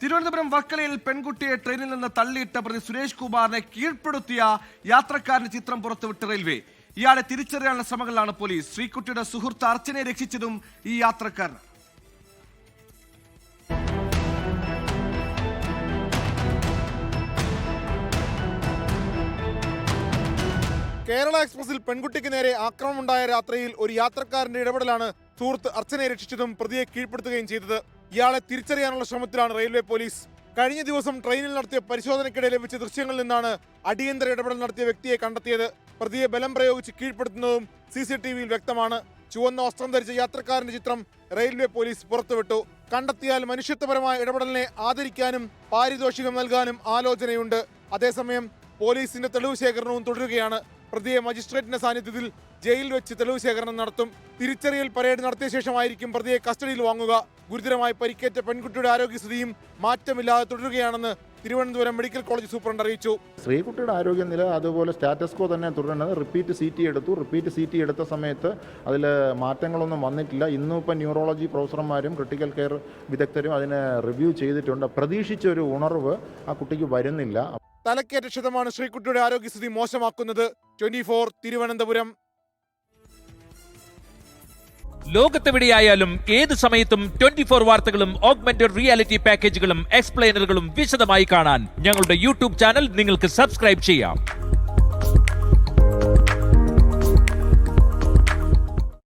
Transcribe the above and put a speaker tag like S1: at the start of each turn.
S1: തിരുവനന്തപുരം വർക്കലയിൽ പെൺകുട്ടിയെ ട്രെയിനിൽ നിന്ന് തള്ളിയിട്ട പ്രതി സുരേഷ് കുമാറിനെ കീഴ്പ്പെടുത്തിയ യാത്രക്കാരന്റെ ചിത്രം പുറത്തുവിട്ട റെയിൽവേ. ഇയാളെ തിരിച്ചറിയാനുള്ള ശ്രമങ്ങളിലാണ് പോലീസ്. ശ്രീകുട്ടിയുടെ സുഹൃത്ത് അർച്ചനയെ രക്ഷിച്ചതും ഈ യാത്രക്കാരൻ.
S2: കേരള എക്സ്പ്രസിൽ പെൺകുട്ടിക്ക് നേരെ ആക്രമണമുണ്ടായ രാത്രിയിൽ ഒരു യാത്രക്കാരന്റെ ഇടപെടലാണ് സുഹൃത്ത് അർച്ചനയെ രക്ഷിച്ചതും പ്രതിയെ കീഴ്പ്പെടുത്തുകയും ചെയ്തത്. ഇയാളെ തിരിച്ചറിയാനുള്ള ശ്രമത്തിലാണ് റെയിൽവേ പോലീസ്. കഴിഞ്ഞ ദിവസം ട്രെയിനിൽ നടത്തിയ പരിശോധനയ്ക്കിടെ ലഭിച്ച ദൃശ്യങ്ങളിൽ നിന്നാണ് അടിയന്തര ഇടപെടൽ നടത്തിയ വ്യക്തിയെ കണ്ടെത്തിയത്. പ്രതിയെ ബലം പ്രയോഗിച്ച് കീഴ്പ്പെടുത്തുന്നതും CCTVയിൽ വ്യക്തമാണ്. ചുവന്ന വസ്ത്രം ധരിച്ച യാത്രക്കാരന്റെ ചിത്രം റെയിൽവേ പോലീസ് പുറത്തുവിട്ടു. കണ്ടെത്തിയാൽ മനുഷ്യത്വപരമായ ഇടപെടലിനെ ആദരിക്കാനും പാരിതോഷികം നൽകാനും ആലോചനയുണ്ട്. അതേസമയം പോലീസിന്റെ തെളിവ് ശേഖരണവും തുടരുകയാണ്. പ്രതിയെ മജിസ്ട്രേറ്റിന്റെ സാന്നിധ്യത്തിൽ ജയിലിൽ വെച്ച് തെളിവ് ശേഖരണം നടത്തും. തിരിച്ചറിയൽ പരേഡ് നടത്തിയ ശേഷമായിരിക്കും പ്രതിയെ കസ്റ്റഡിയിൽ വാങ്ങുക. ഗുരുതരമായി പരിക്കേറ്റ പെൺകുട്ടിയുടെ ആരോഗ്യസ്ഥിതിയും മാറ്റമില്ലാതെ തുടരുകയാണെന്ന് തിരുവനന്തപുരം മെഡിക്കൽ കോളേജ് സൂപ്രണ്ട് അറിയിച്ചു.
S3: ശ്രീകുട്ടിയുടെ ആരോഗ്യനില അതുപോലെ സ്റ്റാറ്റസ് കോ തന്നെ തുടരുന്നത്. റിപ്പീറ്റ് CT എടുത്ത സമയത്ത് അതിൽ മാറ്റങ്ങളൊന്നും വന്നിട്ടില്ല. ഇന്നിപ്പോൾ ന്യൂറോളജി പ്രൊഫസർമാരും ക്രിട്ടിക്കൽ കെയർ വിദഗ്ധരും അതിനെ റിവ്യൂ ചെയ്തിട്ടുണ്ട്. പ്രതീക്ഷിച്ചൊരു ഉണർവ് ആ കുട്ടിക്ക് വരുന്നില്ല.
S2: തലക്കേറ്റ ക്ഷതമാണ് ശ്രീകുട്ടിയുടെ ആരോഗ്യസ്ഥിതി മോശമാക്കുന്നത്. 24 തിരുവനന്തപുരം.
S4: ലോകത്തെവിടെയായാലും ഏത് സമയത്തും 24 വാർത്തകളും ഓഗ്മെന്റഡ് റിയാലിറ്റി പാക്കേജുകളും എക്സ്പ്ലെയിനറുകളും വിശദമായി കാണാൻ ഞങ്ങളുടെ YouTube ചാനൽ നിങ്ങൾക്ക് സബ്സ്ക്രൈബ് ചെയ്യാം.